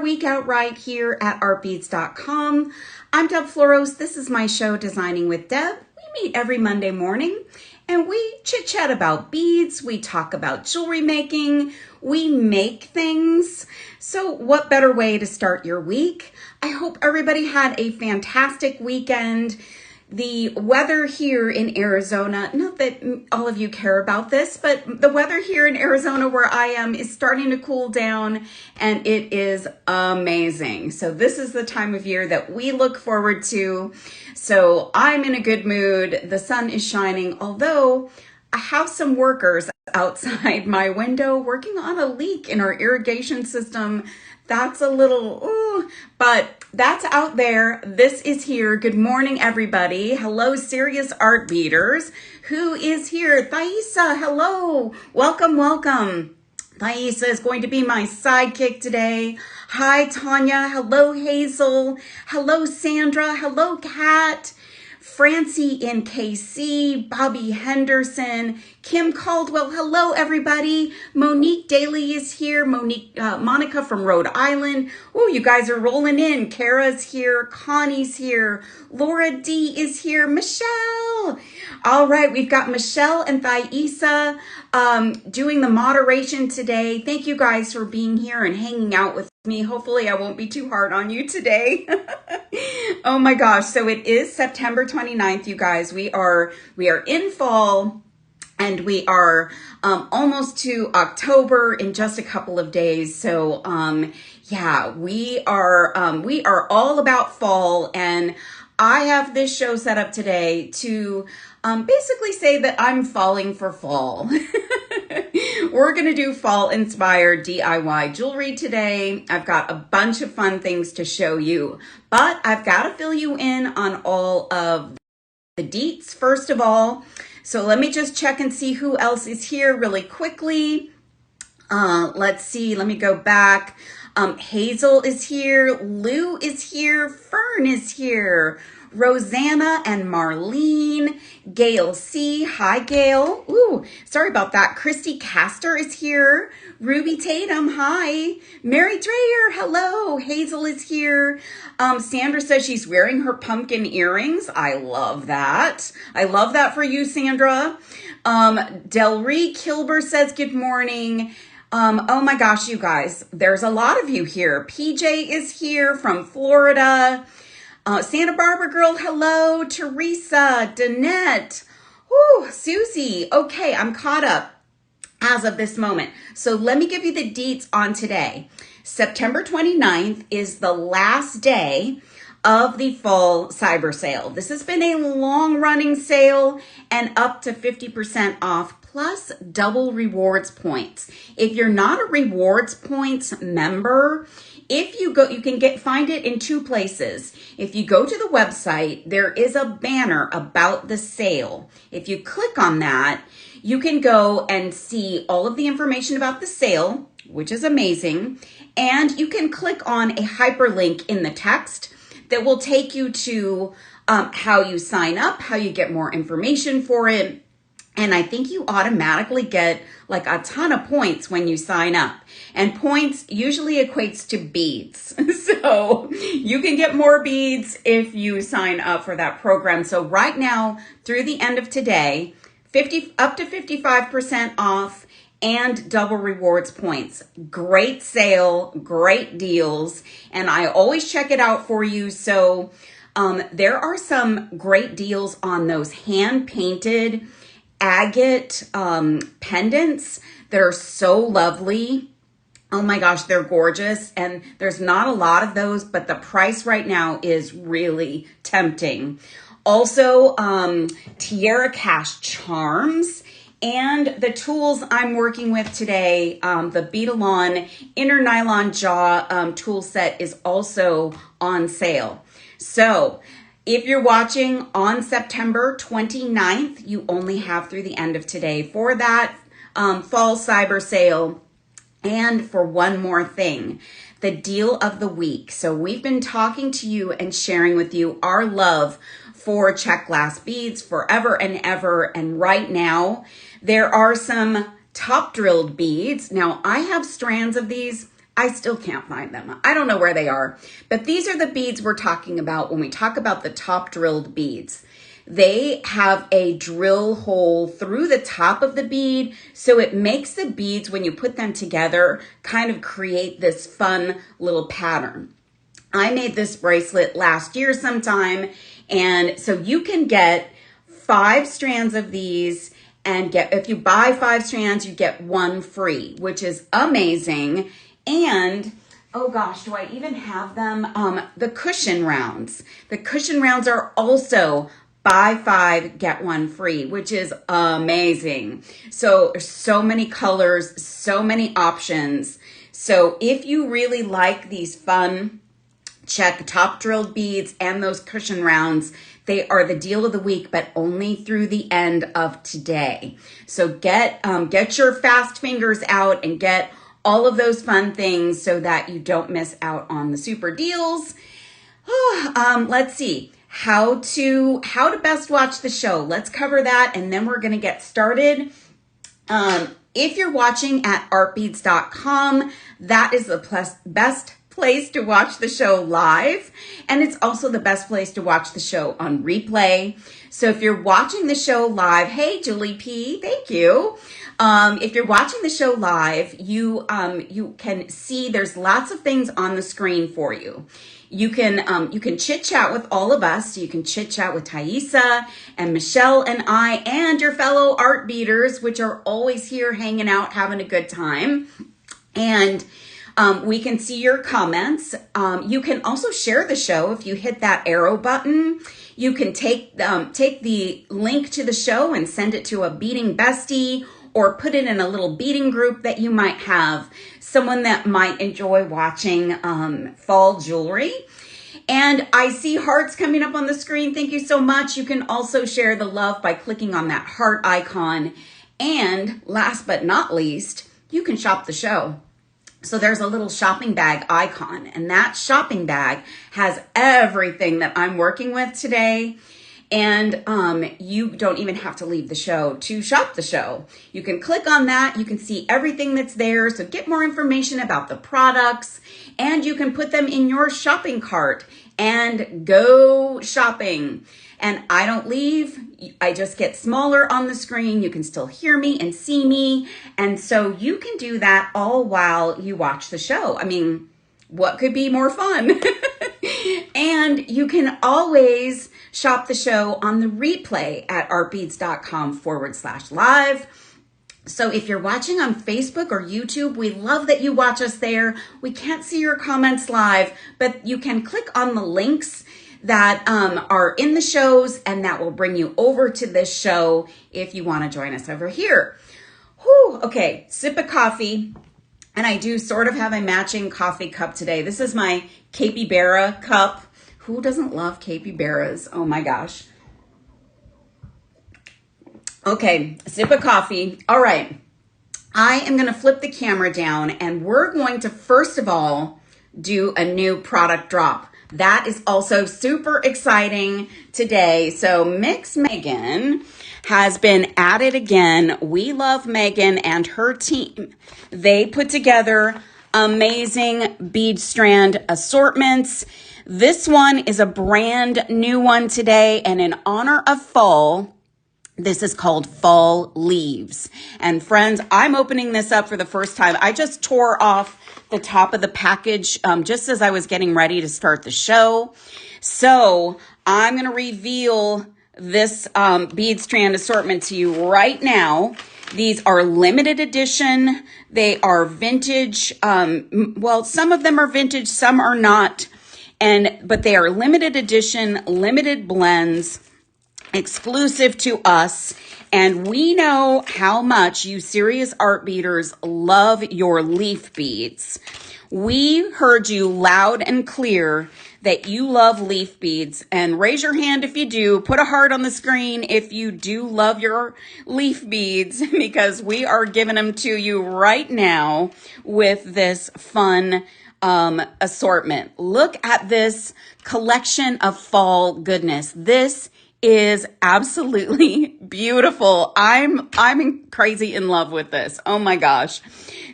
week out right here at artbeads.com. I'm Deb Floros. This is my show, Designing with Deb. We meet every Monday morning and we chit chat about beads. We talk about jewelry making. We make things. So what better way to start your week? I hope everybody had a fantastic weekend. The weather here in Arizona, not that all of you care about this, but the weather here in Arizona where I am is starting to cool down and it is amazing. So this is the time of year that we look forward to. So I'm in a good mood. The sun is shining, although I have some workers outside my window working on a leak in our irrigation system. That's a little, but that's out there. This is here. Good morning, everybody. Hello, Serious Art Beaters. Who is here? Thaisa, hello. Welcome, welcome. Thaisa is going to be my sidekick today. Hi, Tanya. Hello, Hazel. Hello, Sandra. Hello, Kat. Francie in KC, Bobby Henderson, Kim Caldwell. Hello, everybody. Monique Daly is here. Monica from Rhode Island. Oh, you guys are rolling in. Kara's here. Connie's here. Laura D is here. Michelle. All right, we've got Michelle and Thaisa doing the moderation today. Thank you guys for being here and hanging out with me. Hopefully I won't be too hard on you today. Oh my gosh. So it is September 29th, you guys. We are in fall and we are almost to October in just a couple of days. So yeah, we are all about fall, and I have this show set up today to basically say that I'm falling for fall. We're going to do fall inspired DIY jewelry today. I've got a bunch of fun things to show you, but I've got to fill you in on all of the deets first of all. So let me just check and see who else is here really quickly. Let's see. Let me go back. Hazel is here. Lou is here. Fern is here. Rosanna and Marlene. Gail C. Hi, Gail. Ooh, sorry about that. Christy Castor is here. Ruby Tatum. Hi. Mary Dreyer. Hello. Hazel is here. Sandra says she's wearing her pumpkin earrings. I love that. I love that for you, Sandra. Delree Kilber says good morning. Oh my gosh, you guys, there's a lot of you here. PJ is here from Florida. Santa Barbara girl, hello. Teresa, Danette, Susie. Okay, I'm caught up as of this moment. So let me give you the deets on today. September 29th is the last day of the fall cyber sale. This has been a long running sale and up to 50% off plus double rewards points. If you're not a rewards points member, if you go, you can find it in two places. If you go to the website, there is a banner about the sale. If you click on that, you can go and see all of the information about the sale, which is amazing. And you can click on a hyperlink in the text that will take you to how you sign up, how you get more information for it. And I think you automatically get like a ton of points when you sign up. And points usually equates to beads. So you can get more beads if you sign up for that program. So right now, through the end of today, up to 55% off and double rewards points. Great sale, great deals. And I always check it out for you. So there are some great deals on those hand-painted agate pendants that are so lovely. Oh my gosh, they're gorgeous. And there's not a lot of those, but the price right now is really tempting. Also, Tiara Cash charms and the tools I'm working with today, the Beadalon Inner Nylon Jaw tool set is also on sale. So if you're watching on September 29th, you only have through the end of today for that fall cyber sale. And for one more thing, the deal of the week. So we've been talking to you and sharing with you our love for check glass beads forever and ever. And right now, there are some top drilled beads. Now, I have strands of these I still can't find them. I don't know where they are, but these are the beads we're talking about when we talk about the top drilled beads. They have a drill hole through the top of the bead, so it makes the beads, when you put them together, kind of create this fun little pattern. I made this bracelet last year sometime, and so you can get 5 strands of these, and if you buy 5 strands, you get 1 free, which is amazing. And oh gosh, do I even have them? The cushion rounds. The cushion rounds are also buy 5, get 1 free, which is amazing. So there's so many colors, so many options. So if you really like these fun check top drilled beads and those cushion rounds, they are the deal of the week, but only through the end of today. So get your fast fingers out and get all of those fun things so that you don't miss out on the super deals. Let's see how to best watch the show. Let's cover that, and then we're going to get started. If you're watching at artbeads.com, that is the best place to watch the show live, and it's also the best place to watch the show on replay. So if you're watching the show live, hey Julie P, thank you. If you're watching the show live, you can see there's lots of things on the screen for you. You can chit chat with all of us. You can chit chat with Thaisa and Michelle and I and your fellow art beaters, which are always here hanging out, having a good time. And we can see your comments. You can also share the show if you hit that arrow button. You can take the link to the show and send it to a beading bestie, or put it in a little beading group that you might have, someone that might enjoy watching fall jewelry. And I see hearts coming up on the screen. Thank you so much. You can also share the love by clicking on that heart icon. And last but not least, you can shop the show. So there's a little shopping bag icon, and that shopping bag has everything that I'm working with today. And you don't even have to leave the show to shop the show. You can click on that. You can see everything that's there. So get more information about the products, and you can put them in your shopping cart and go shopping. And I don't leave. I just get smaller on the screen. You can still hear me and see me. And so you can do that all while you watch the show. I mean, what could be more fun? And you can always shop the show on the replay at artbeads.com/live. So if you're watching on Facebook or YouTube, we love that you watch us there. We can't see your comments live, but you can click on the links that are in the shows, and that will bring you over to this show if you want to join us over here. Whew, okay, sip of coffee. And I do sort of have a matching coffee cup today. This is my capybara cup. Who doesn't love capybaras? Oh my gosh. Okay, sip of coffee. All right. I am going to flip the camera down, and we're going to, first of all, do a new product drop. That is also super exciting today. So Mix Megan has been at it again. We love Megan and her team. They put together amazing bead strand assortments. This one is a brand new one today, and in honor of fall, this is called Fall Leaves. And friends, I'm opening this up for the first time. I just tore off the top of the package just as I was getting ready to start the show. So I'm going to reveal this bead strand assortment to you right now. These are limited edition. They are vintage. Well, some of them are vintage, some are not. But they are limited edition, limited blends, exclusive to us. And we know how much you serious art beaters love your leaf beads. We heard you loud and clear that you love leaf beads, and raise your hand if you do. Put a heart on the screen if you do love your leaf beads, because we are giving them to you right now with this fun assortment. Look at this collection of fall goodness. This is absolutely beautiful. I'm crazy in love with this. Oh my gosh.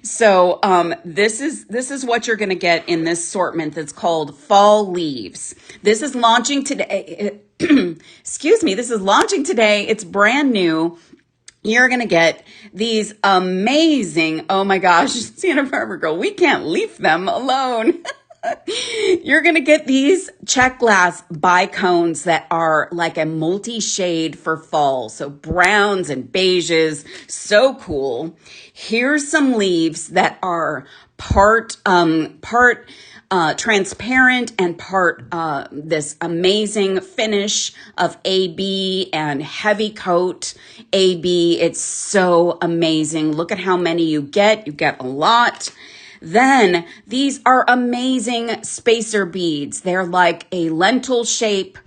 So this is what you're going to get in this assortment that's called Fall Leaves. This is launching today. Excuse me. This is launching today. It's brand new. You're going to get these amazing, oh my gosh, Santa Barbara girl, we can't leave them alone. You're going to get these check glass bicones that are like a multi-shade for fall. So browns and beiges, so cool. Here's some leaves that are part transparent and part this amazing finish of AB and heavy coat AB. It's so amazing. Look at how many you get. You get a lot. Then these are amazing spacer beads. They're like a lentil shape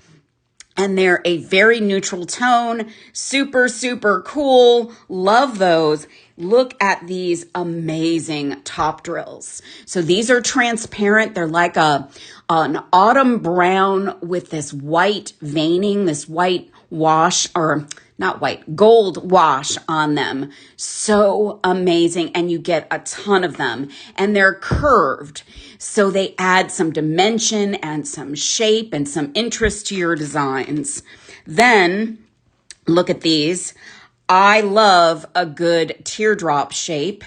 and they're a very neutral tone. Super, super cool. Love those. Look at these amazing top drills. So these are transparent. They're like an autumn brown with this white veining, this white wash, or not white, gold wash on them. So amazing. And you get a ton of them and they're curved. So they add some dimension and some shape and some interest to your designs. Then look at these. I love a good teardrop shape.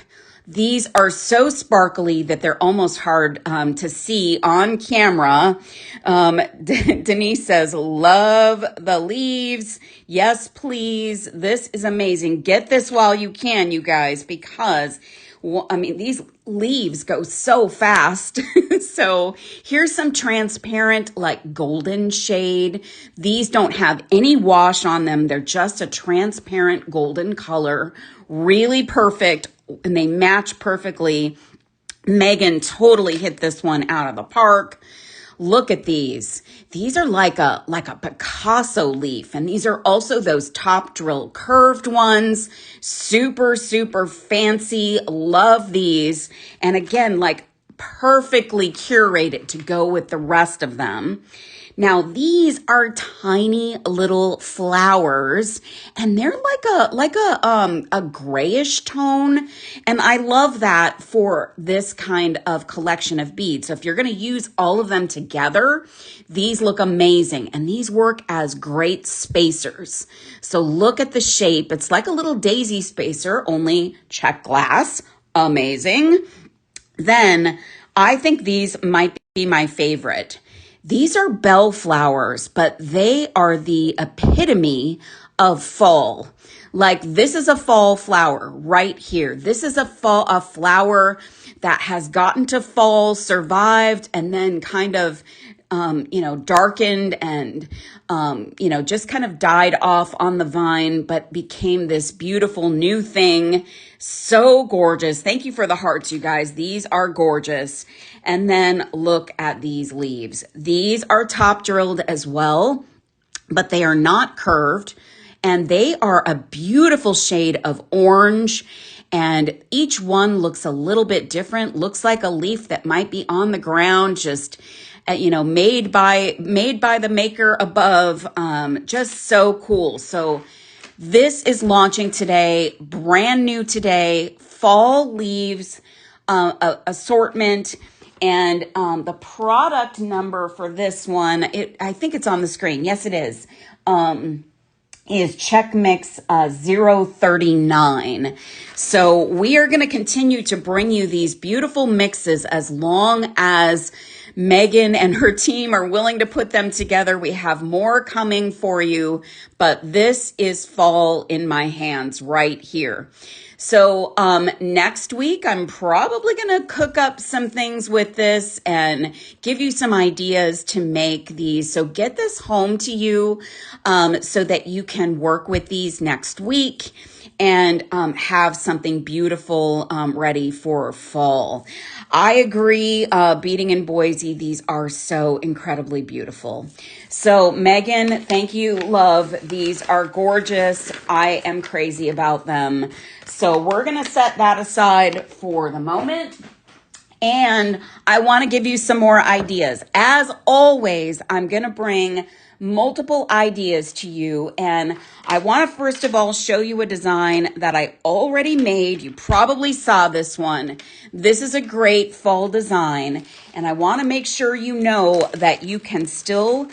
These are so sparkly that they're almost hard to see on camera. Denise says, love the leaves. Yes, please. This is amazing. Get this while you can, you guys, because these leaves go so fast. So here's some transparent, like golden shade. These don't have any wash on them. They're just a transparent golden color. Really perfect. And they match perfectly. Megan totally hit this one out of the park. Look at these. These are like a Picasso leaf. And these are also those top drill curved ones. Super, super fancy. Love these. And again, like perfectly curated to go with the rest of them. Now, these are tiny little flowers and they're like a grayish tone. And I love that for this kind of collection of beads. So if you're going to use all of them together, these look amazing and these work as great spacers. So look at the shape. It's like a little daisy spacer, only check glass. Amazing. Then I think these might be my favorite. These are bellflowers, but they are the epitome of fall. Like this is a fall flower right here. This is a flower that has gotten to fall, survived, and then kind of, darkened and, just kind of died off on the vine, but became this beautiful new thing. So gorgeous. Thank you for the hearts, you guys. These are gorgeous. And then look at these leaves. These are top drilled as well, but they are not curved. And they are a beautiful shade of orange. And each one looks a little bit different. Looks like a leaf that might be on the ground, just made by the maker above. Just so cool. So this is launching today, brand new today, fall leaves assortment. And the product number for this one, I think it's on the screen. Yes, it is Check Mix 039. So we are going to continue to bring you these beautiful mixes as long as Megan and her team are willing to put them together. We have more coming for you, but this is fall in my hands right here. So next week, I'm probably going to cook up some things with this and give you some ideas to make these. So get this home to you so that you can work with these next week and have something beautiful ready for fall. I agree, Beading in Boise, these are so incredibly beautiful. So Megan, thank you, love. These are gorgeous. I am crazy about them. So we're going to set that aside for the moment. And I want to give you some more ideas. As always, I'm going to bring multiple ideas to you. And I want to first of all show you a design that I already made. You probably saw this one. This is a great fall design. And I want to make sure you know that you can still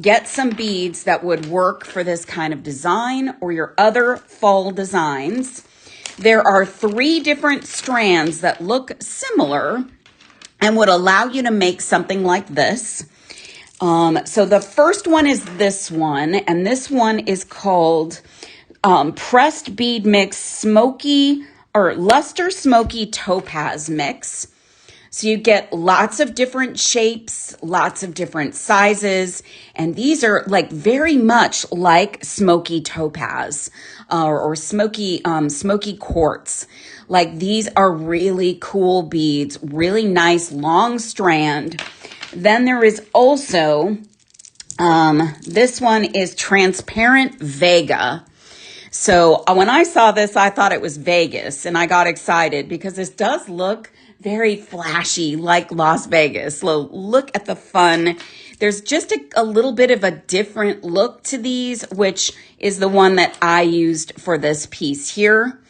get some beads that would work for this kind of design or your other fall designs. There are 3 different strands that look similar and would allow you to make something like this. So the first one is this one, and this one is called Pressed Bead Mix Smoky or Luster Smoky Topaz Mix. So you get lots of different shapes, lots of different sizes, and these are like very much like smoky topaz or smoky quartz. Like these are really cool beads, really nice long strand. Then there is also, this one is Transparent Vega. So when I saw this, I thought it was Vegas, and I got excited because this does look very flashy like Las Vegas. So look at the fun. There's just a little bit of a different look to these, which is the one that I used for this piece here.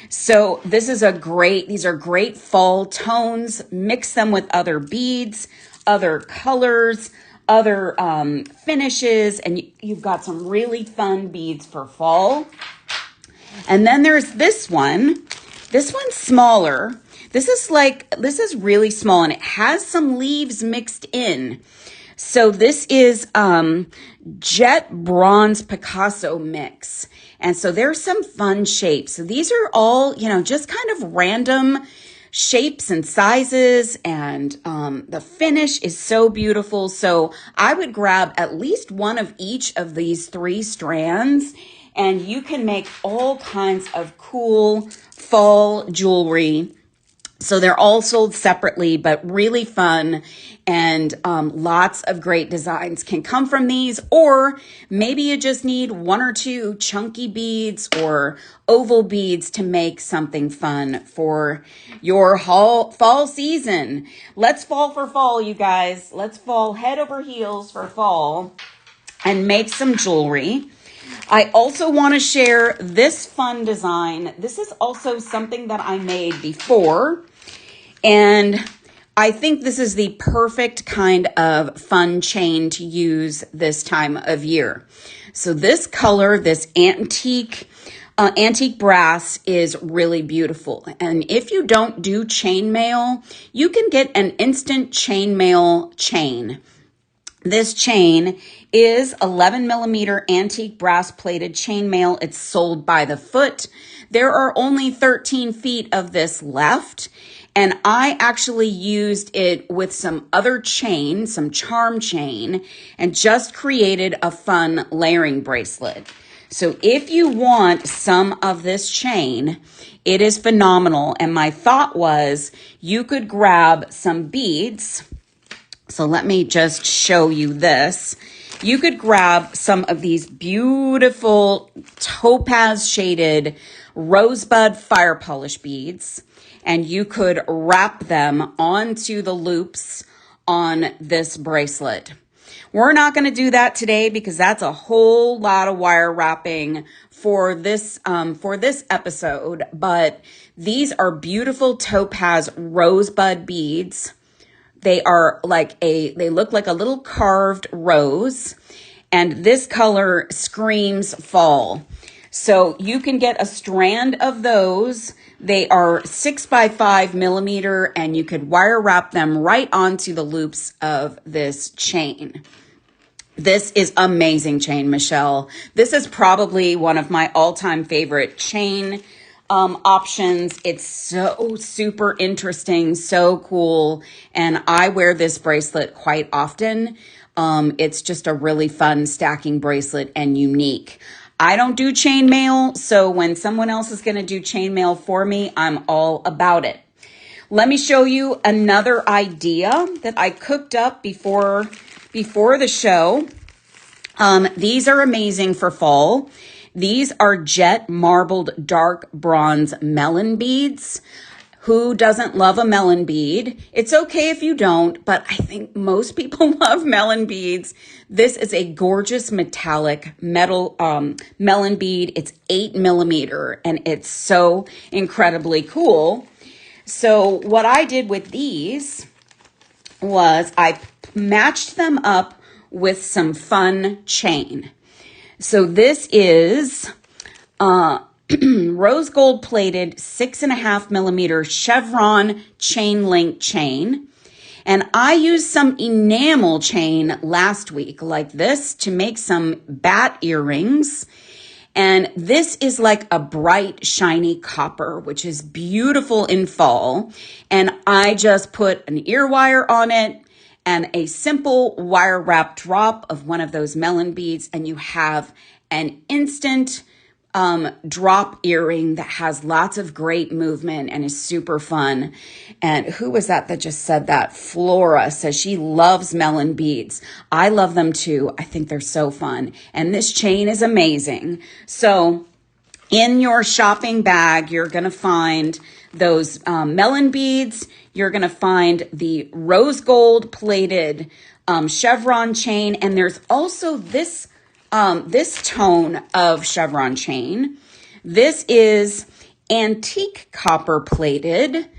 So these are great fall tones. Mix them with other beads, other colors, other finishes, and you've got some really fun beads for fall. And then there's this one. This one's smaller. This is really small, and it has some leaves mixed in. So this is Jet Bronze Picasso Mix. And so there's some fun shapes. So these are all, just kind of random shapes and sizes, and the finish is so beautiful. So I would grab at least one of each of these 3 strands, and you can make all kinds of cool fall jewelry. So they're all sold separately, but really fun, and lots of great designs can come from these. Or maybe you just need 1 or 2 chunky beads or oval beads to make something fun for your fall season. Let's fall for fall, you guys. Let's fall head over heels for fall and make some jewelry. I also want to share this fun design. This is also something that I made before, and I think this is the perfect kind of fun chain to use this time of year. So this color, this antique brass, is really beautiful. And if you don't do chainmail, you can get an instant chainmail chain. This chain is 11 millimeter antique brass plated chainmail. It's sold by the foot. There are only 13 feet of this left. And I actually used it with some other chain, some charm chain, and just created a fun layering bracelet. So if you want some of this chain, it is phenomenal. And my thought was you could grab some beads. So let me just show you this. You could grab some of these beautiful topaz shaded rosebud fire polish beads, and you could wrap them onto the loops on this bracelet. We're not going to do that today because that's a whole lot of wire wrapping for this episode, but these are beautiful topaz rosebud beads. They look like a little carved rose, and this color screams fall. So you can get a strand of those. They are 6 by 5 millimeter, and you could wire wrap them right onto the loops of this chain. This is amazing chain, Michelle. This is probably one of my all-time favorite chain options. It's so super interesting, so cool, and I wear this bracelet quite often. It's just a really fun stacking bracelet and unique. I don't do chainmail, so when someone else is going to do chainmail for me, I'm all about it. Let me show you another idea that I cooked up before the show. These are amazing for fall. These are jet marbled dark bronze melon beads. Who doesn't love a melon bead? It's okay if you don't, but I think most people love melon beads. This is a gorgeous metallic metal melon bead. It's 8 millimeter and it's so incredibly cool. So what I did with these was I matched them up with some fun chain. So this is rose gold plated 6.5 millimeter chevron chain link chain. And I used some enamel chain last week like this to make some bat earrings. And this is like a bright, shiny copper, which is beautiful in fall. And I just put an ear wire on it and a simple wire wrap drop of one of those melon beads. And you have an instant drop earring that has lots of great movement and is super fun. And who was that just said that? Flora says she loves melon beads. I love them too. I think they're so fun. And this chain is amazing. So in your shopping bag, you're going to find those melon beads. You're going to find the rose gold plated chevron chain. And there's also this tone of chevron chain. This is antique copper plated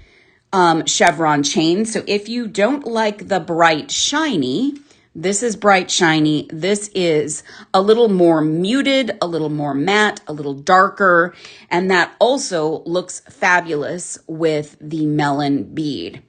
chevron chain. So if you don't like the bright shiny, this is bright shiny. This is a little more muted, a little more matte, a little darker. And that also looks fabulous with the melon bead.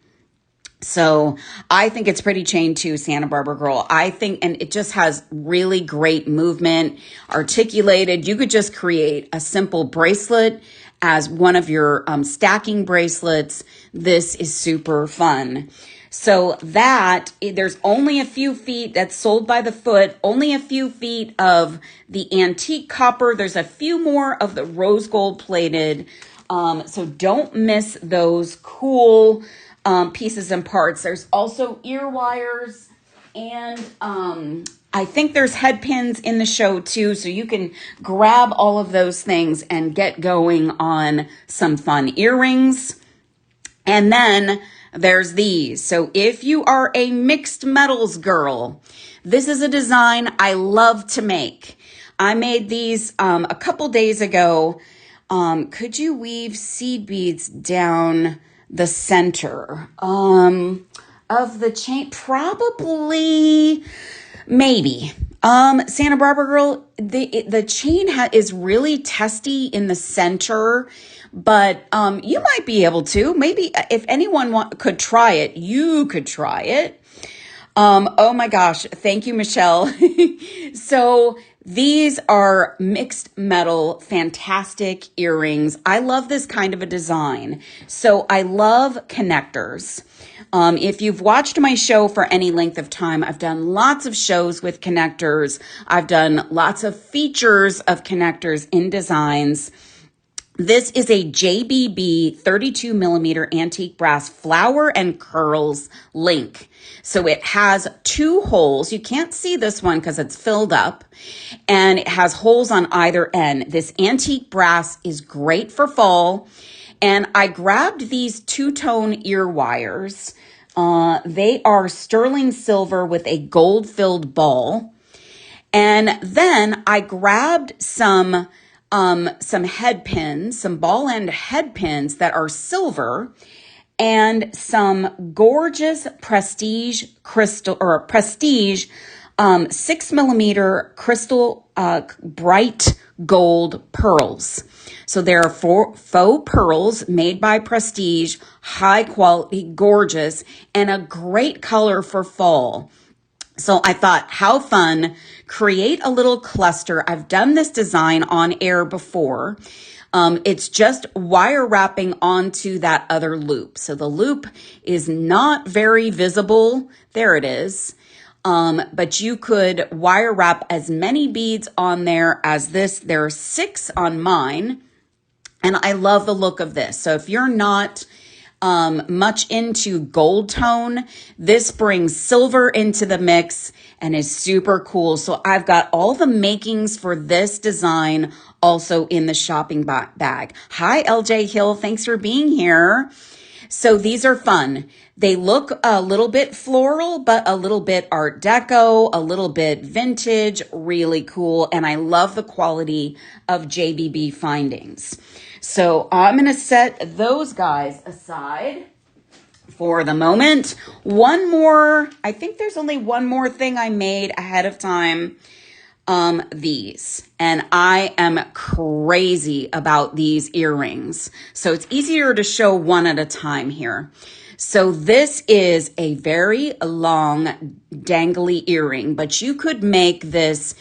So I think it's pretty chain too, Santa Barbara Girl. I think, and it just has really great movement, articulated. You could just create a simple bracelet as one of your stacking bracelets. This is super fun. So that there's only a few feet that's sold by the foot, only a few feet of the antique copper. There's a few more of the rose gold plated. So don't miss those cool pieces and parts. There's also ear wires and I think there's head pins in the show too. So you can grab all of those things and get going on some fun earrings. And then there's these. So if you are a mixed metals girl, this is a design I love to make. I made these a couple days ago. Could you weave seed beads down the center of the chain? Probably, maybe. Santa Barbara Girl, the chain is really testy in the center, but you might be able to. Maybe if anyone could try it, you could try it. Oh my gosh, thank you, Michelle. So these are mixed metal, fantastic earrings. I love this kind of a design. So I love connectors. If you've watched my show for any length of time, I've done lots of shows with connectors. I've done lots of features of connectors in designs. This is a JBB 32 millimeter antique brass flower and curls link. So it has 2 holes. You can't see this one because it's filled up, and it has holes on either end. This antique brass is great for fall. And I grabbed these 2-tone ear wires. They are sterling silver with a gold-filled ball. And then I grabbed some head pins, some ball end head pins that are silver, and some gorgeous prestige crystal or prestige 6 millimeter crystal bright gold pearls. So there are 4 faux pearls made by Prestige, high quality, gorgeous, and a great color for fall. So I thought, how fun, create a little cluster. I've done this design on air before. It's just wire wrapping onto that other loop. So the loop is not very visible. There it is. But you could wire wrap as many beads on there as this. There are 6 on mine. And I love the look of this. So if you're not much into gold tone, this brings silver into the mix and is super cool. So I've got all the makings for this design also in the shopping bag. Hi, LJ Hill. Thanks for being here. So these are fun. They look a little bit floral, but a little bit Art Deco, a little bit vintage, really cool. And I love the quality of JBB findings. So I'm going to set those guys aside for the moment. One more, I think there's only one more thing I made ahead of time. These, and I am crazy about these earrings. So it's easier to show one at a time here. So this is a very long dangly earring, but you could make this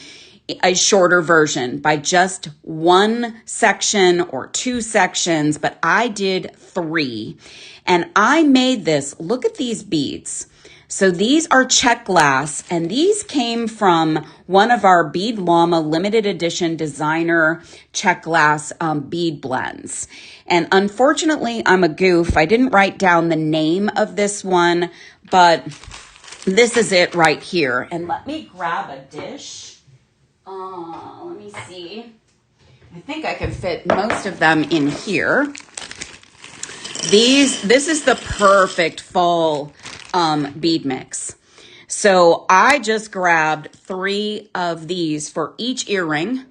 a shorter version by just one section or two sections, but I did 3. And I made this, look at these beads. So these are check glass, and these came from one of our Bead Llama limited edition designer check glass bead blends. And unfortunately, I'm a goof. I didn't write down the name of this one, but this is it right here. And let me grab a dish. Let me see. I think I can fit most of them in here. This is the perfect fall bead mix. So I just grabbed 3 of these for each earring,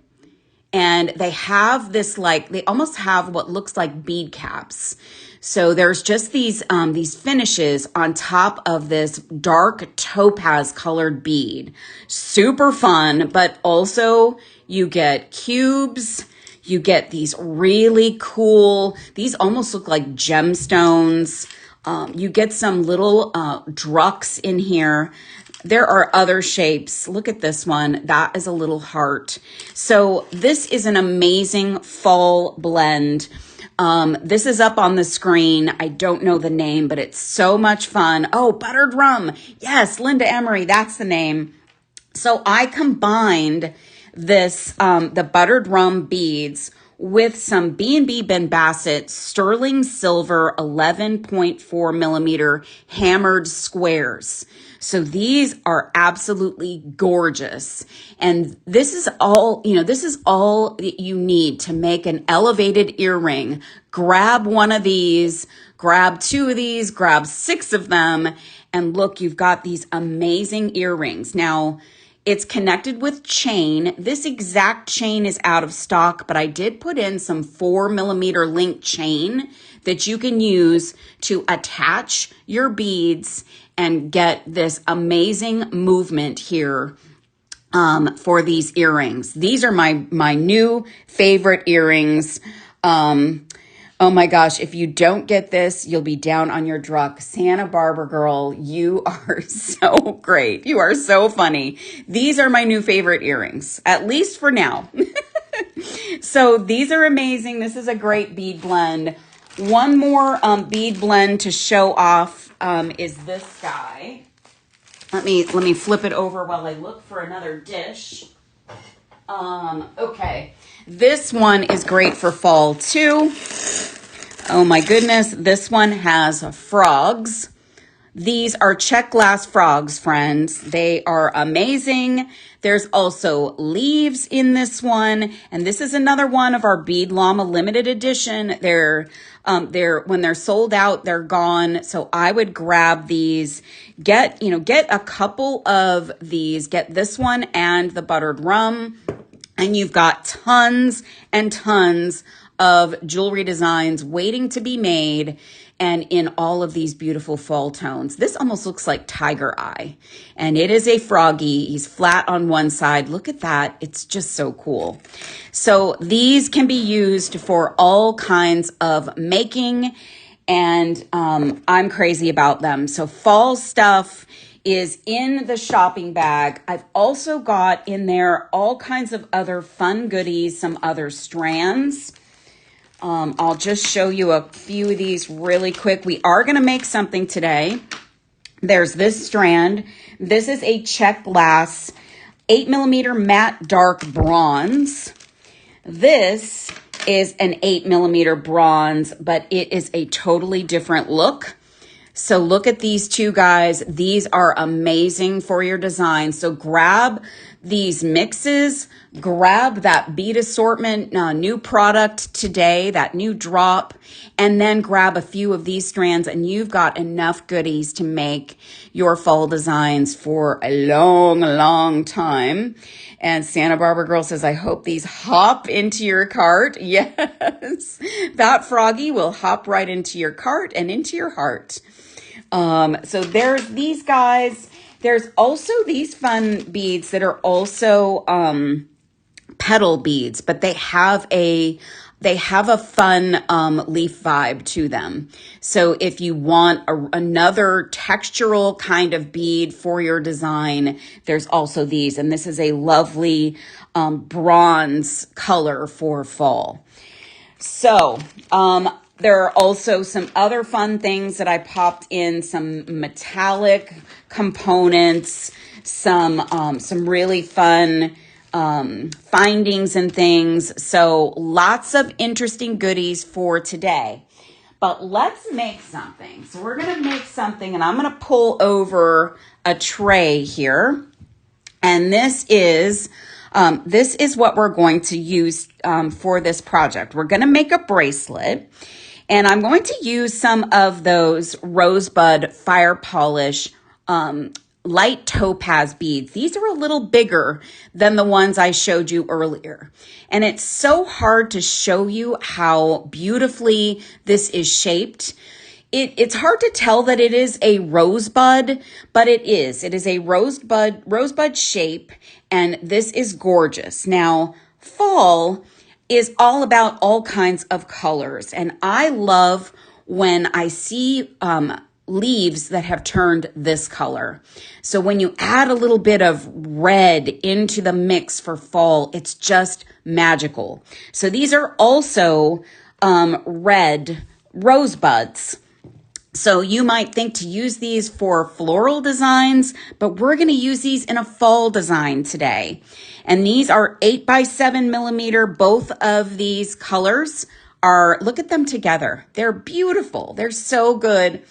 and they have this, like, they almost have what looks like bead caps. So there's just these finishes on top of this dark topaz colored bead. Super fun, but also you get cubes. You get these really cool, these almost look like gemstones. You get some little drucks in here. There are other shapes. Look at this one. That is a little heart. So this is an amazing fall blend. This is up on the screen. I don't know the name, but it's so much fun. Oh, buttered rum. Yes, Linda Emery, that's the name. So I combined this, the buttered rum beads with some B&B Ben Bassett sterling silver 11.4 millimeter hammered squares. So these are absolutely gorgeous. And this is all, this is all that you need to make an elevated earring. Grab one of these, grab 2 of these, grab 6 of them, and look, you've got these amazing earrings. Now, it's connected with chain. This exact chain is out of stock, but I did put in some 4 millimeter link chain that you can use to attach your beads and get this amazing movement here for these earrings. These are my new favorite earrings. Oh my gosh, if you don't get this, you'll be down on your druck. Santa Barbara girl, you are so great. You are so funny. These are my new favorite earrings, at least for now. So these are amazing. This is a great bead blend. One more bead blend to show off is this guy. Let me flip it over while I look for another dish. Okay. This one is great for fall too. Oh my goodness, this one has frogs. These are check glass frogs, friends. They are amazing. There's also leaves in this one, and this is another one of our Bead Llama limited edition. They're when they're sold out, they're gone. So I would grab these. Get a couple of these. Get this one and the buttered rum. And you've got tons and tons of jewelry designs waiting to be made, and in all of these beautiful fall tones. This almost looks like tiger eye, and it is a froggy. He's flat on one side. Look at that. It's just so cool. So these can be used for all kinds of making, and I'm crazy about them. So fall stuff is in the shopping bag. I've also got in there all kinds of other fun goodies, some other strands. I'll just show you a few of these really quick. We are going to make something today. There's this strand. This is a check glass 8 millimeter matte dark bronze. This is an 8 millimeter bronze, but it is a totally different look. So look at these two guys. These are amazing for your design. So grab these mixes, grab that bead assortment, new product today, that new drop, and then grab a few of these strands, and you've got enough goodies to make your fall designs for a long, long time. And Santa Barbara Girl says, I hope these hop into your cart. Yes, that froggy will hop right into your cart and into your heart. So there's these guys. There's also these fun beads that are also petal beads, but they have a fun leaf vibe to them. So if you want another textural kind of bead for your design, there's also these. And this is a lovely bronze color for fall. So there are also some other fun things that I popped in, some metallic components, some really fun findings and things. So lots of interesting goodies for today. But let's make something. So we're going to make something, and I'm going to pull over a tray here. And this is what we're going to use for this project. We're going to make a bracelet. And I'm going to use some of those Rosebud Fire Polish light topaz beads. These are a little bigger than the ones I showed you earlier. And it's so hard to show you how beautifully this is shaped. It's hard to tell that it is a rosebud, but it is. It is a rosebud shape, and this is gorgeous. Now, fall is all about all kinds of colors. And I love when I see leaves that have turned this color. So when you add a little bit of red into the mix for fall, it's just magical. So these are also red rosebuds. So you might think to use these for floral designs, but we're going to use these in a fall design today. And these are 8x7mm. Both of these colors are, look at them together. They're beautiful. They're so good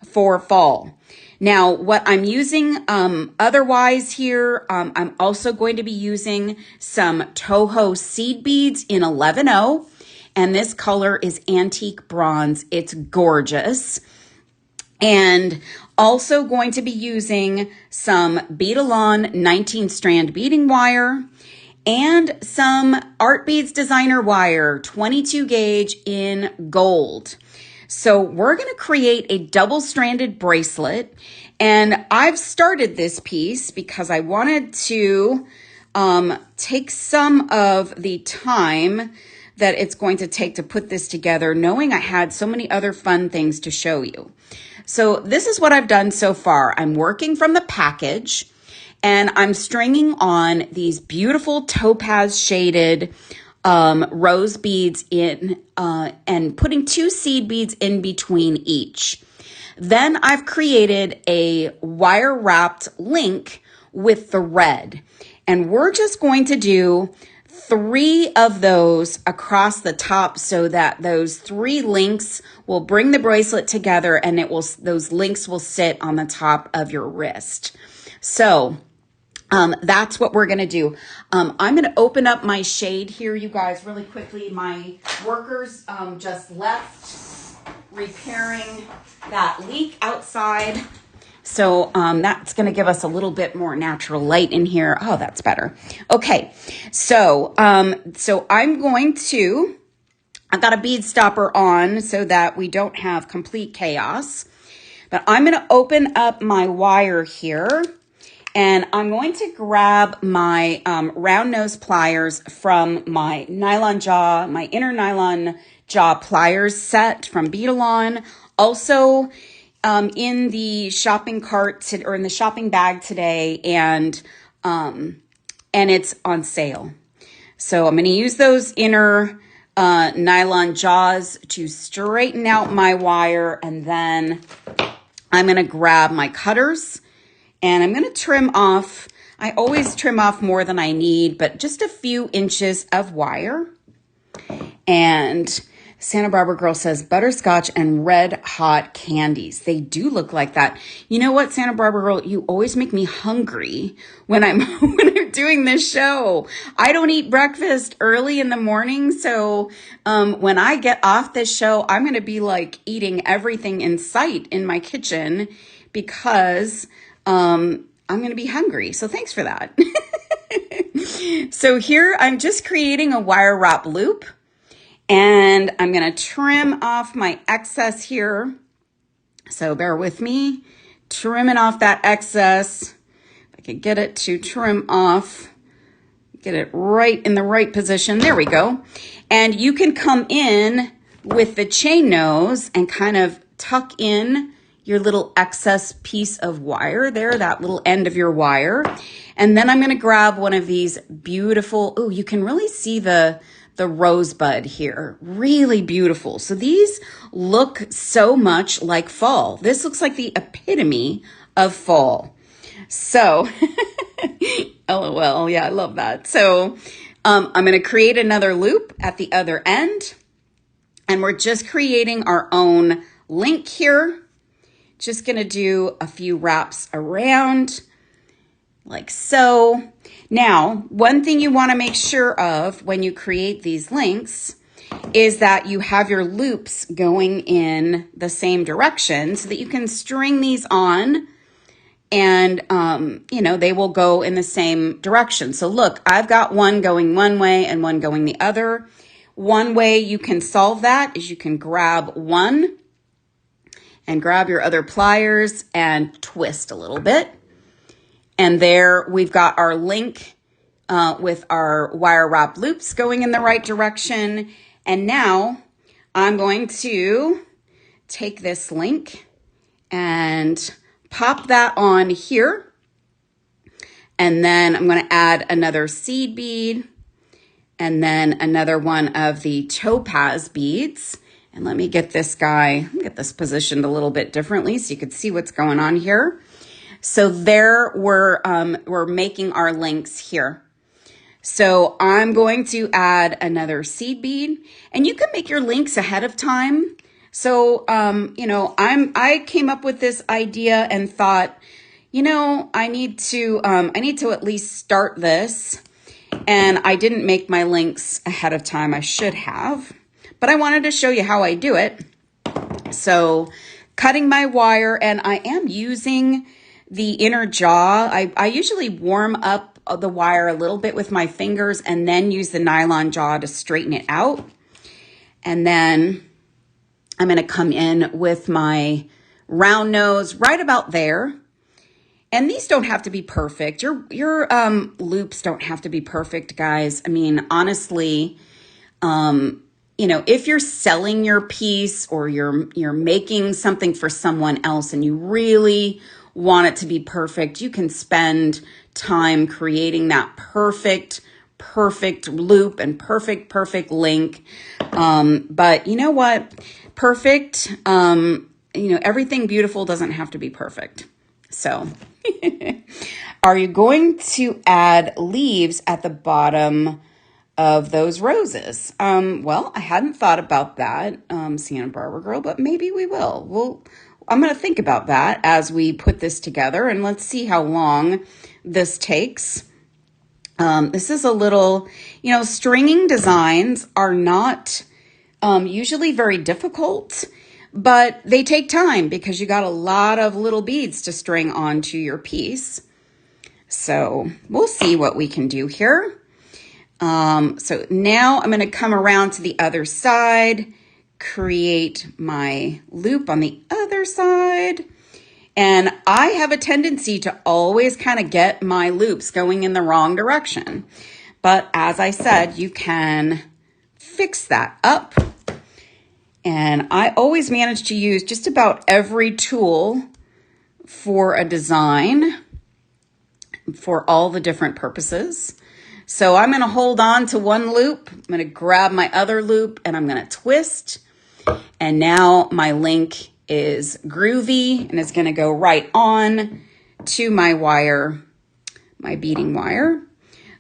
for fall. Now, what I'm using otherwise here, I'm also going to be using some Toho seed beads in 11-0. And this color is antique bronze. It's gorgeous. And also going to be using some Beadalon 19 strand beading wire and some Art Beads designer wire, 22 gauge in gold. So we're going to create a double-stranded bracelet, and I've started this piece because I wanted to take some of the time that it's going to take to put this together, knowing I had so many other fun things to show you. So this is what I've done so far. I'm working from the package, and I'm stringing on these beautiful topaz shaded rose beads in and putting 2 seed beads in between each. Then I've created a wire wrapped link with the red, and we're just going to do 3 of those across the top so that those 3 links will bring the bracelet together, and those links will sit on the top of your wrist. So that's what we're going to do. I'm going to open up my shade here, you guys, really quickly. My workers just left repairing that leak outside. So that's going to give us a little bit more natural light in here. Oh, that's better. Okay, so I'm going to, I've got a bead stopper on so that we don't have complete chaos. But I'm going to open up my wire here. And I'm going to grab my round nose pliers from my nylon jaw, my inner nylon jaw pliers set from Beadalon. Also in the shopping cart or in the shopping bag today, and it's on sale. So I'm going to use those inner nylon jaws to straighten out my wire, and then I'm going to grab my cutters. And I'm going to trim off, I always trim off more than I need, but just a few inches of wire. And Santa Barbara Girl says butterscotch and red hot candies. They do look like that. You know what, Santa Barbara Girl? You always make me hungry when I'm when I'm doing this show. I don't eat breakfast early in the morning, so when I get off this show, I'm going to be like eating everything in sight in my kitchen because I'm going to be hungry. So thanks for that. So here I'm just creating a wire wrap loop. And I'm going to trim off my excess here. So bear with me. Trimming off that excess. If I could get it to trim off. Get it right in the right position. There we go. And you can come in with the chain nose and kind of tuck in your little excess piece of wire there, that little end of your wire. And then I'm going to grab one of these beautiful, oh, you can really see the rosebud here. Really beautiful. So these look so much like fall. This looks like the epitome of fall. So, LOL. Yeah, I love that. So I'm going to create another loop at the other end. And we're just creating our own link here. Just going to do a few wraps around like so. Now, one thing you want to make sure of when you create these links is that you have your loops going in the same direction so that you can string these on and, they will go in the same direction. So look, I've got one going one way and one going the other. One way you can solve that is you can grab one and grab your other pliers and twist a little bit. And there we've got our link with our wire wrap loops going in the right direction. And now I'm going to take this link and pop that on here. And then I'm going to add another seed bead and then another one of the topaz beads. And let me get this positioned a little bit differently so you could see what's going on here. So there we're making our links here. So I'm going to add another seed bead, and you can make your links ahead of time. So, I came up with this idea and thought, I need to at least start this. And I didn't make my links ahead of time. I should have, but I wanted to show you how I do it. So cutting my wire, and I am using the inner jaw. I usually warm up the wire a little bit with my fingers and then use the nylon jaw to straighten it out. And then I'm going to come in with my round nose right about there. And these don't have to be perfect. Your loops don't have to be perfect, guys. I mean, honestly, if you're selling your piece or you're making something for someone else and you really want it to be perfect, you can spend time creating that perfect loop and perfect link. But you know what? Perfect, everything beautiful doesn't have to be perfect. So are you going to add leaves at the bottom of those roses? Well, I hadn't thought about that, Santa Barbara Girl, but maybe we will. I'm going to think about that as we put this together, and let's see how long this takes. This is a little, stringing designs are not usually very difficult, but they take time because you got a lot of little beads to string onto your piece. So we'll see what we can do here. So now I'm going to come around to the other side, create my loop on the other side. And I have a tendency to always kind of get my loops going in the wrong direction. But as I said, you can fix that up. And I always manage to use just about every tool for a design for all the different purposes. So I'm going to hold on to one loop. I'm going to grab my other loop and I'm going to twist. And now my link is groovy and it's going to go right on to my wire, my beading wire.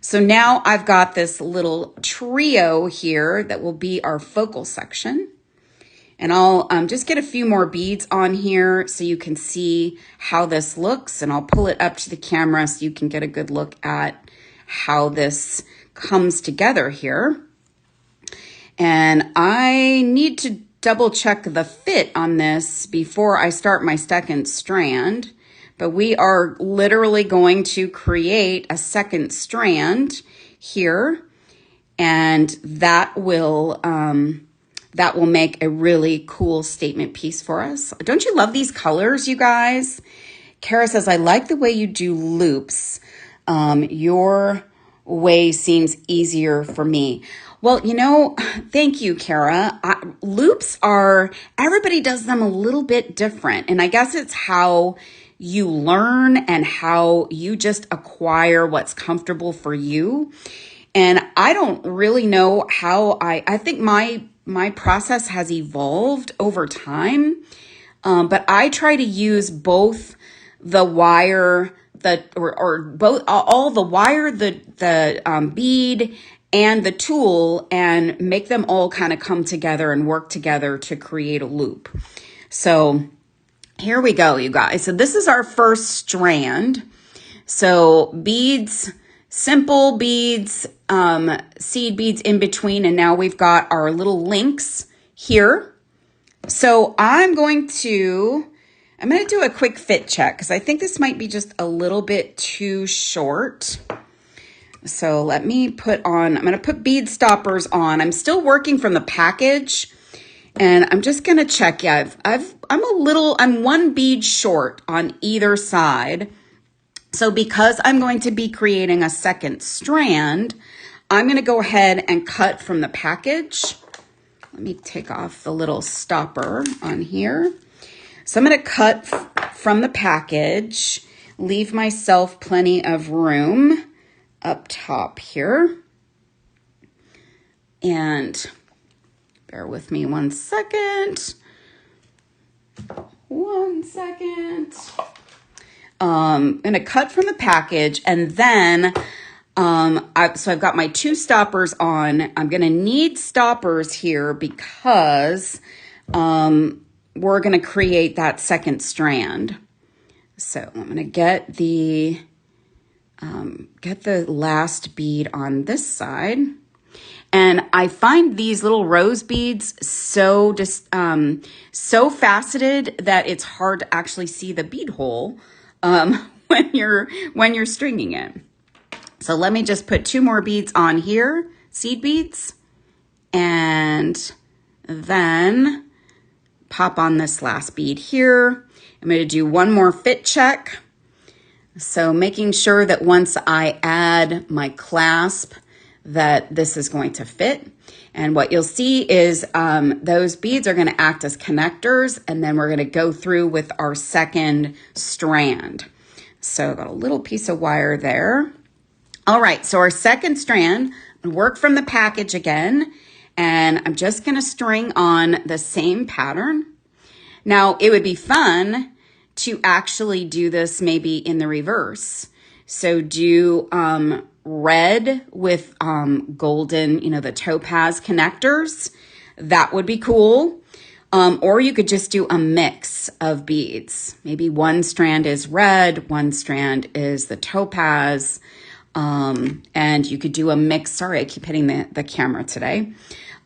So now I've got this little trio here that will be our focal section. And I'll just get a few more beads on here so you can see how this looks. And I'll pull it up to the camera so you can get a good look at how this comes together here. And I need to double check the fit on this before I start my second strand. But we are literally going to create a second strand here. And that will make a really cool statement piece for us. Don't you love these colors, you guys? Kara says, I like the way you do loops. Your way seems easier for me. Well, you know, thank you, Kara. Loops are, everybody does them a little bit different. And I guess it's how you learn and how you just acquire what's comfortable for you. And I don't really know how I think my process has evolved over time. But I try to use both the wire, both all the wire, the bead and the tool, and make them all kind of come together and work together to create a loop. So here we go, you guys. So this is our first strand. So beads, simple beads, seed beads in between, and now we've got our little links here. So I'm going to do a quick fit check because I think this might be just a little bit too short. So let me I'm going to put bead stoppers on. I'm still working from the package. And I'm just going to check. Yeah, I'm one bead short on either side. So because I'm going to be creating a second strand, I'm going to go ahead and cut from the package. Let me take off the little stopper on here. So I'm going to cut from the package, leave myself plenty of room up top here. And bear with me 1 second. 1 second. I'm going to cut from the package, and then so I've got my 2 stoppers on. I'm going to need stoppers here because we're going to create that second strand. So I'm going to get the last bead on this side. And I find these little rose beads so faceted that it's hard to actually see the bead hole when you're stringing it. So let me just put 2 more beads on here, seed beads, and then pop on this last bead here. I'm going to do 1 more fit check. So making sure that once I add my clasp, that this is going to fit. And what you'll see is those beads are going to act as connectors, and then we're going to go through with our second strand. So I've got a little piece of wire there. All right, so our second strand, work from the package again, and I'm just going to string on the same pattern. Now, it would be fun to actually do this maybe in the reverse. So do red with golden, the topaz connectors. That would be cool. Or you could just do a mix of beads. Maybe 1 strand is red, 1 strand is the topaz. And you could do a mix. Sorry, I keep hitting the camera today.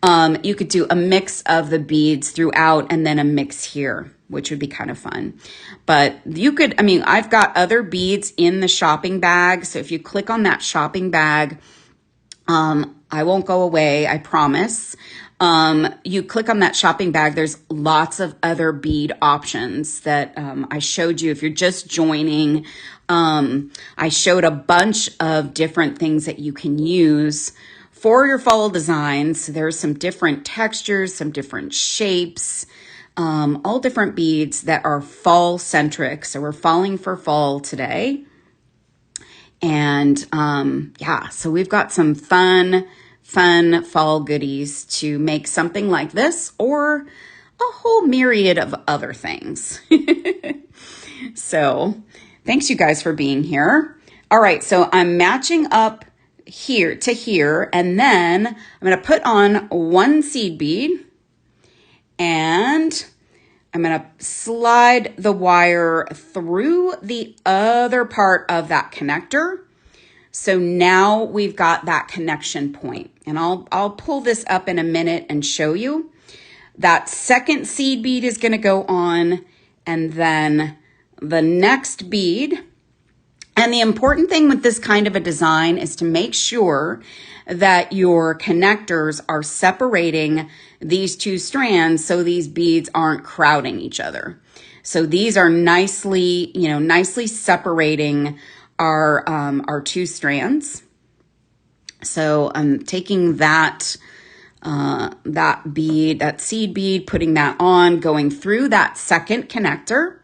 You could do a mix of the beads throughout and then a mix here, which would be kind of fun. But you could, I've got other beads in the shopping bag. So if you click on that shopping bag, I won't go away, I promise. You click on that shopping bag, there's lots of other bead options that I showed you. If you're just joining, I showed a bunch of different things that you can use for your fall designs. There's some different textures, some different shapes, all different beads that are fall centric. So we're falling for fall today. And yeah, so we've got some fun fall goodies to make something like this or a whole myriad of other things. So thanks you guys for being here. All right, so I'm matching up here to here, and then I'm going to put on 1 seed bead, And I'm going to slide the wire through the other part of that connector. So now we've got that connection point. And I'll pull this up in a minute and show you. That second seed bead is going to go on, and then the next bead. And the important thing with this kind of a design is to make sure that your connectors are separating these two strands so these beads aren't crowding each other. So these are nicely, nicely separating our two strands. So I'm taking that bead, that seed bead, putting that on, going through that second connector,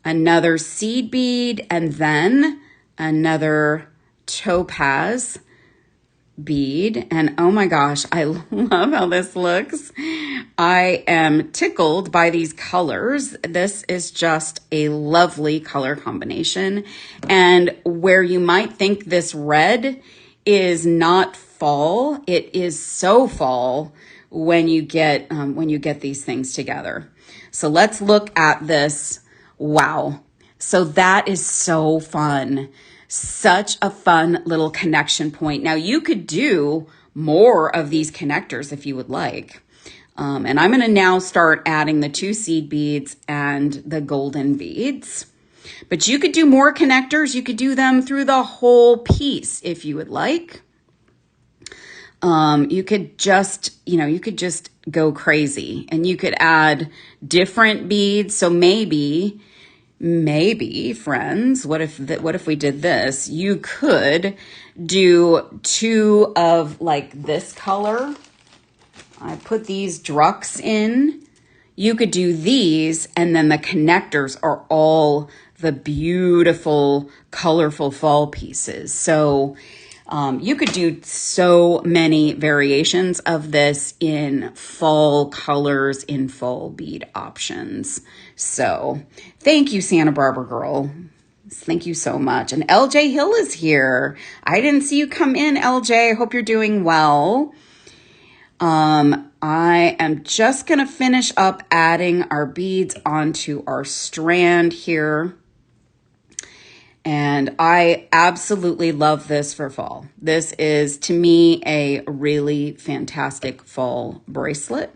another seed bead, and then another topaz bead. And oh my gosh, I love how this looks. I am tickled by these colors. This is just a lovely color combination. And where you might think this red is not fall, it is so fall when you get these things together. So let's look at this. Wow. So that is so fun. Such a fun little connection point. Now you could do more of these connectors if you would like. And I'm going to now start adding the two seed beads and the golden beads. But you could do more connectors. You could do them through the whole piece if you would like. You could just go crazy, and you could add different beads. So maybe friends, what if we did this? You could do two of like this color. I put these drucks in. You could do these, and then the connectors are all the beautiful, colorful fall pieces. So you could do so many variations of this in fall colors, in fall bead options. So thank you, Santa Barbara girl. Thank you so much. And LJ Hill is here. I didn't see you come in, LJ. I hope you're doing well. I am just going to finish up adding our beads onto our strand here. And I absolutely love this for fall. This is, to me, a really fantastic fall bracelet.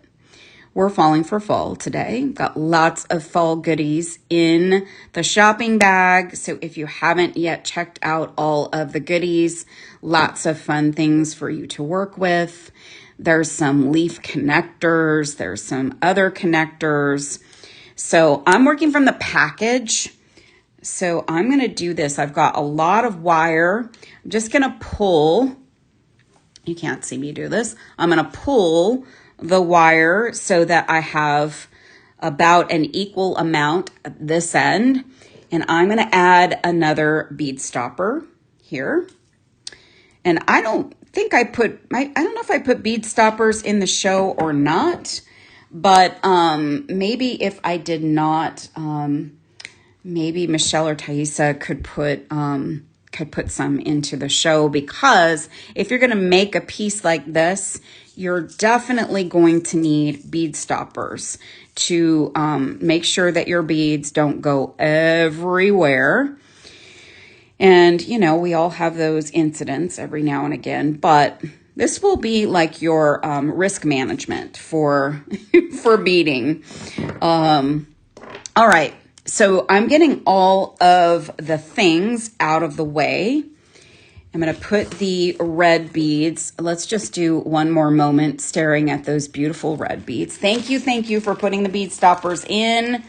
We're falling for fall today. Got lots of fall goodies in the shopping bag. So if you haven't yet checked out all of the goodies, lots of fun things for you to work with. There's some leaf connectors. There's some other connectors. So I'm working from the package. So I'm going to do this. I've got a lot of wire. I'm just going to pull. You can't see me do this. I'm going to pull the wire so that I have about an equal amount at this end. And I'm going to add another bead stopper here. And I don't think I don't know if I put bead stoppers in the show or not, but maybe if I did not, maybe Michelle or Thaisa could put some into the show, because if you're going to make a piece like this, you're definitely going to need bead stoppers to make sure that your beads don't go everywhere. And, we all have those incidents every now and again, but this will be like your risk management for beading. All right. So I'm getting all of the things out of the way. I'm going to put the red beads. Let's just do one more moment staring at those beautiful red beads. Thank you for putting the bead stoppers in.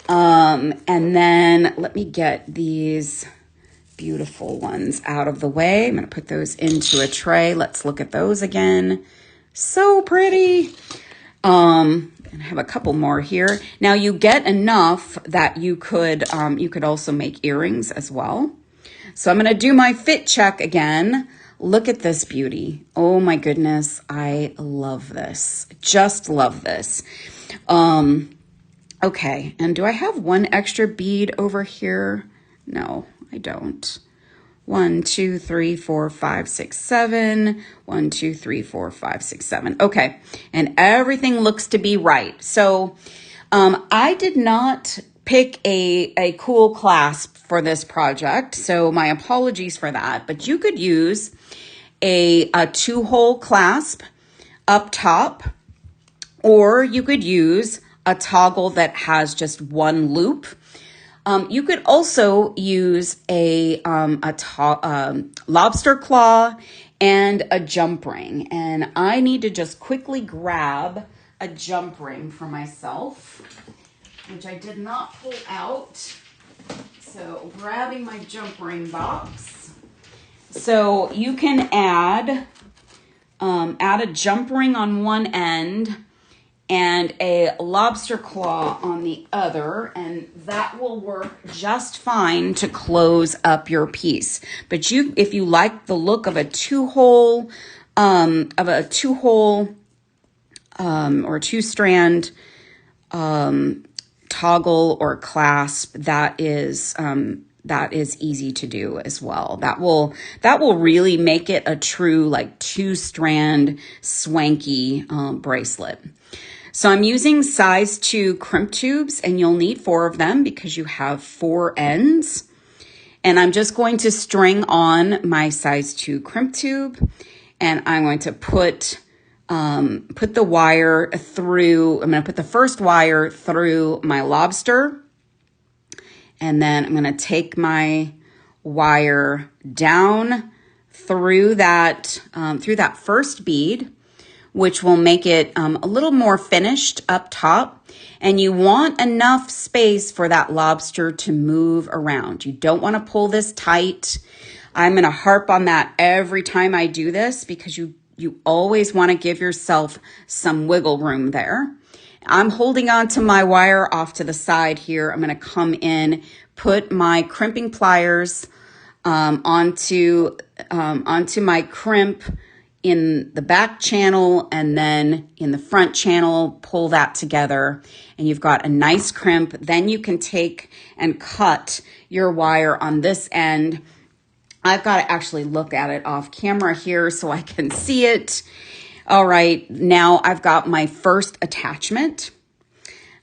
And then let me get these beautiful ones out of the way. I'm going to put those into a tray. Let's look at those again. So pretty. And I have a couple more here. Now you get enough that you could also make earrings as well. So I'm going to do my fit check again. Look at this beauty. Oh my goodness. I love this. Just love this. Okay. And do I have one extra bead over here? No, I don't. 1, 2, 3, 4, 5, 6, 7. 1, 2, 3, 4, 5, 6, 7. Okay, and everything looks to be right. So I did not pick a cool clasp for this project, so my apologies for that. But you could use a 2-hole clasp up top, or you could use a toggle that has just one loop. You could also use a lobster claw and a jump ring. And I need to just quickly grab a jump ring for myself, which I did not pull out. So grabbing my jump ring box. So you can add a jump ring on one end and a lobster claw on the other, and that will work just fine to close up your piece. But if you like the look of a two-hole, or two-strand toggle or clasp, that is easy to do as well. That will really make it a true like two-strand swanky bracelet. So I'm using size 2 crimp tubes, and you'll need 4 of them because you have 4 ends. And I'm just going to string on my size 2 crimp tube, and I'm going to put the wire through. I'm going to put the first wire through my lobster, and then I'm going to take my wire down through that first bead, which will make it a little more finished up top. And you want enough space for that lobster to move around. You don't want to pull this tight. I'm going to harp on that every time I do this because you always want to give yourself some wiggle room there. I'm holding on to my wire off to the side here. I'm going to come in, put my crimping pliers onto my crimp in the back channel, and then in the front channel, pull that together, and you've got a nice crimp. Then you can take and cut your wire on this end. I've got to actually look at it off camera here so I can see it. All right, now I've got my first attachment.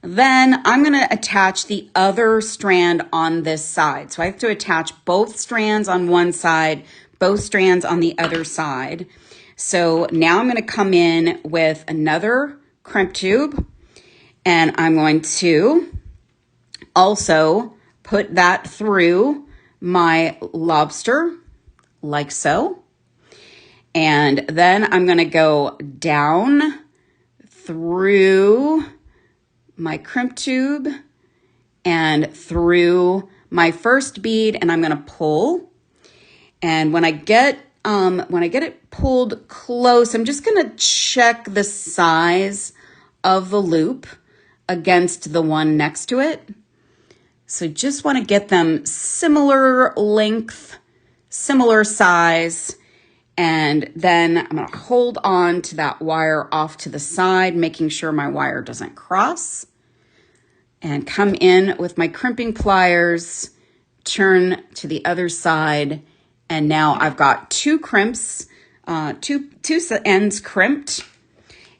Then I'm going to attach the other strand on this side. So I have to attach both strands on one side, both strands on the other side. So now I'm going to come in with another crimp tube, and I'm going to also put that through my lobster like so. And then I'm going to go down through my crimp tube and through my first bead, and I'm going to pull. And when I get it pulled close, I'm just going to check the size of the loop against the one next to it. So just want to get them similar length, similar size. And then I'm going to hold on to that wire off to the side, making sure my wire doesn't cross. And come in with my crimping pliers, turn to the other side. And now I've got 2 crimps, two ends crimped.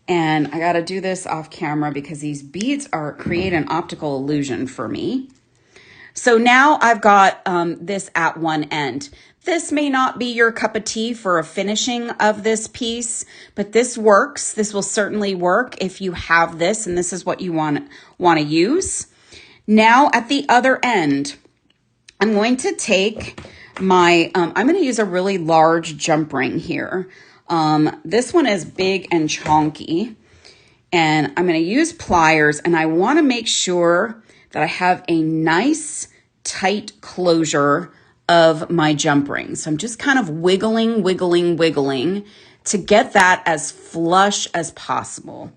And I got to do this off camera because these beads create an optical illusion for me. So now I've got this at one end. This may not be your cup of tea for a finishing of this piece, but this works. This will certainly work if you have this and this is what you want to use. Now at the other end, I'm going to take I'm going to use a really large jump ring here. This one is big and chonky, and I'm going to use pliers, and I want to make sure that I have a nice tight closure of my jump ring. So I'm just kind of wiggling to get that as flush as possible.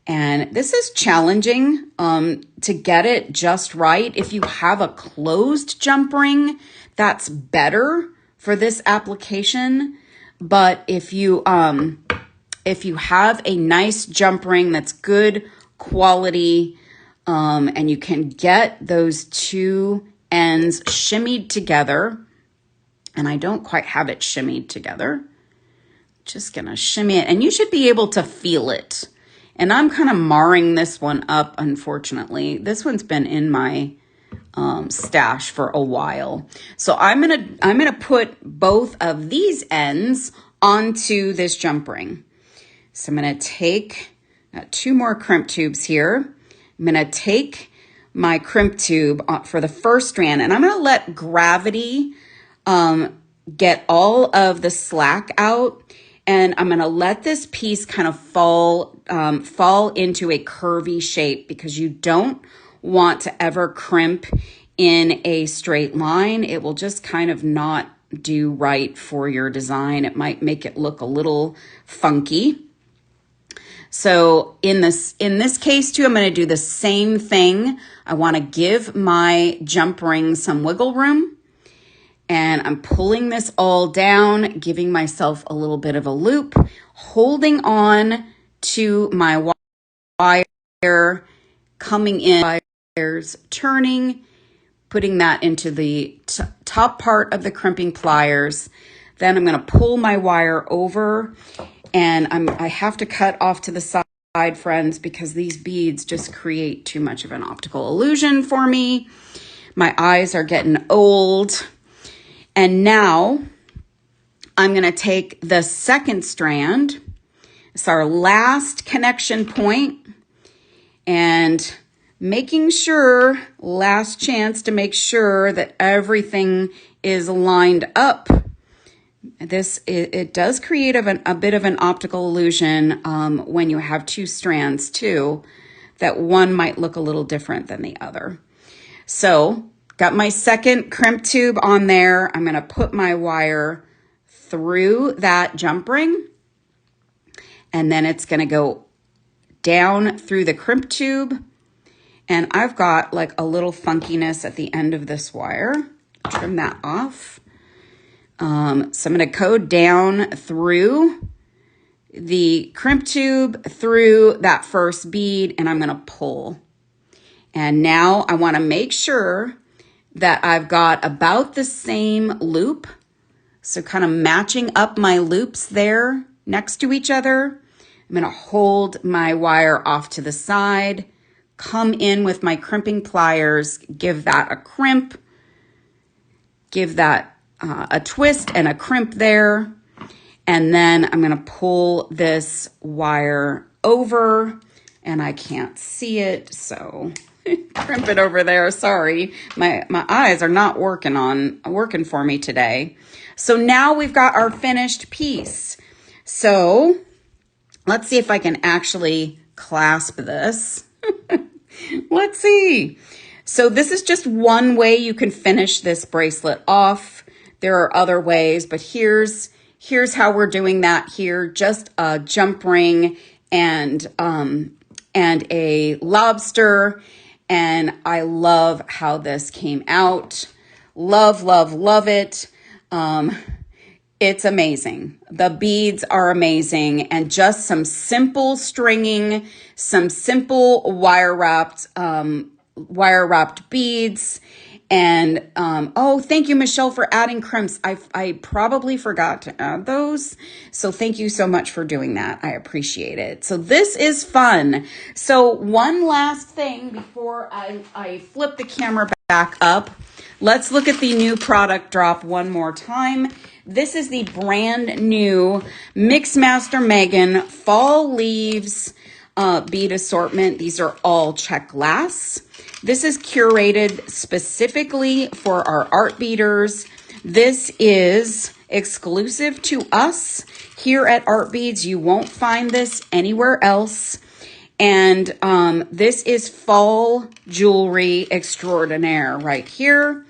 And this is challenging to get it just right. If you have a closed jump ring, that's better for this application. But if you have a nice jump ring that's good quality, and you can get those 2 ends shimmied together, and I don't quite have it shimmied together. Just gonna shimmy it, and you should be able to feel it. And I'm kind of marring this one up, unfortunately. This one's been in my stash for a while. So I'm gonna put both of these ends onto this jump ring. So I'm gonna take 2 more crimp tubes here. I'm gonna take my crimp tube for the first strand, and I'm gonna let gravity get all of the slack out, and I'm gonna let this piece kind of fall into a curvy shape, because you don't want to ever crimp in a straight line. It will just kind of not do right for your design. It might make it look a little funky. So in this case too, I'm going to do the same thing. I want to give my jump ring some wiggle room, and I'm pulling this all down, giving myself a little bit of a loop, holding on to my wire, coming in, wires turning, putting that into the top part of the crimping pliers. Then I'm going to pull my wire over, and I have to cut off to the side, friends, because these beads just create too much of an optical illusion for me. My eyes are getting old. And now I'm going to take the second strand. It's our last connection point, and making sure, last chance to make sure that everything is lined up. It does create a bit of an optical illusion when you have 2 strands too, that one might look a little different than the other. So got my second crimp tube on there. I'm going to put my wire through that jump ring, and then it's going to go down through the crimp tube. And I've got like a little funkiness at the end of this wire. Trim that off. So I'm going to go down through the crimp tube, through that first bead, and I'm going to pull. And now I want to make sure that I've got about the same loop. So kind of matching up my loops there next to each other. I'm going to hold my wire off to the side, come in with my crimping pliers, give that a crimp, give that a twist and a crimp there. And then I'm going to pull this wire over, and I can't see it, so crimp it over there. Sorry, my eyes are not working for me today. So now we've got our finished piece. So let's see if I can actually clasp this. Let's see. So this is just one way you can finish this bracelet off. There are other ways, but here's how we're doing that here. Just a jump ring and a lobster. And I love how this came out. Love, love, love it. It's amazing. The beads are amazing, and just some simple stringing, some simple wire wrapped beads. And oh, thank you, Michelle, for adding crimps. I probably forgot to add those. So thank you so much for doing that. I appreciate it. So this is fun. So one last thing before I flip the camera back up. Let's look at the new product drop one more time. This is the brand new Mixmaster Megan Fall Leaves bead assortment. These are all check glass. This is curated specifically for our art beaders. This is exclusive to us here at Art Beads. You won't find this anywhere else. And this is fall jewelry extraordinaire right here.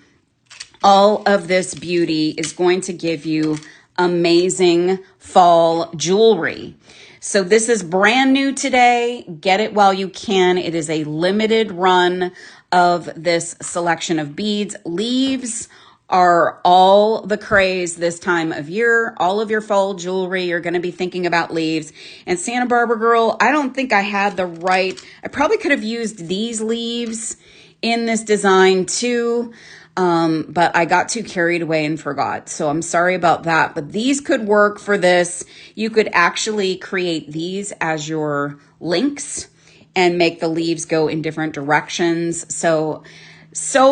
All of this beauty is going to give you amazing fall jewelry. So this is brand new today. Get it while you can. It is a limited run of this selection of beads. Leaves are all the craze this time of year. All of your fall jewelry, you're going to be thinking about leaves. And Santa Barbara Girl, I don't think I had the right, I probably could have used these leaves in this design too. but I got too carried away and forgot. So I'm sorry about that, but these could work for this. You could actually create these as your links and make the leaves go in different directions. So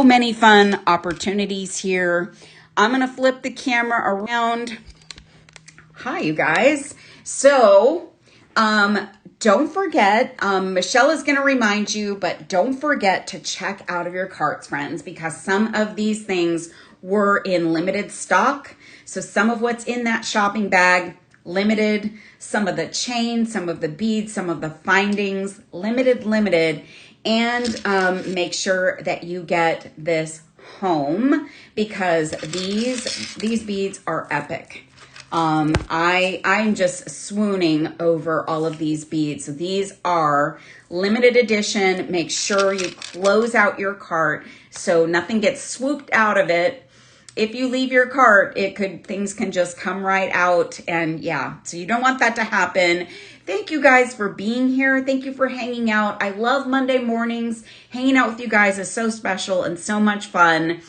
many fun opportunities here. I'm gonna flip the camera around. Hi, you guys. So, don't forget, Michelle is going to remind you, but don't forget to check out of your carts, friends, because some of these things were in limited stock. So some of what's in that shopping bag, limited, some of the chains, some of the beads, some of the findings, limited, and make sure that you get this home because these beads are epic. I'm just swooning over all of these beads. So these are limited edition. Make sure you close out your cart so nothing gets swooped out of it. If you leave your cart, things can just come right out, and yeah, so you don't want that to happen. Thank you guys for being here. Thank you for hanging out. I love Monday mornings. Hanging out with you guys is so special and so much fun.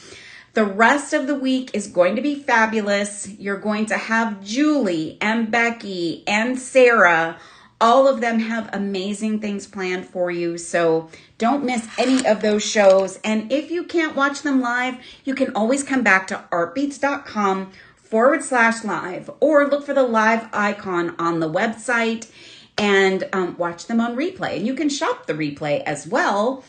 The rest of the week is going to be fabulous. You're going to have Julie and Becky and Sarah. All of them have amazing things planned for you. So don't miss any of those shows. And if you can't watch them live, you can always come back to artbeads.com/live or look for the live icon on the website and watch them on replay. And you can shop the replay as well.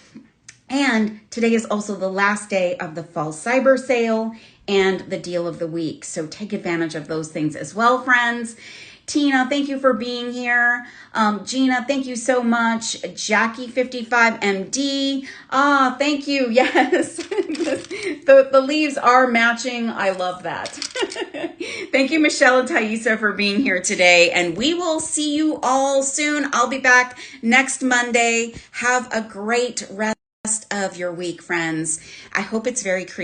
And today is also the last day of the fall cyber sale and the deal of the week. So take advantage of those things as well, friends. Tina, thank you for being here. Gina, thank you so much. Jackie55MD, thank you. Yes, the leaves are matching. I love that. Thank you, Michelle and Thaisa, for being here today. And we will see you all soon. I'll be back next Monday. Have a great rest of your week, friends. I hope it's very creative.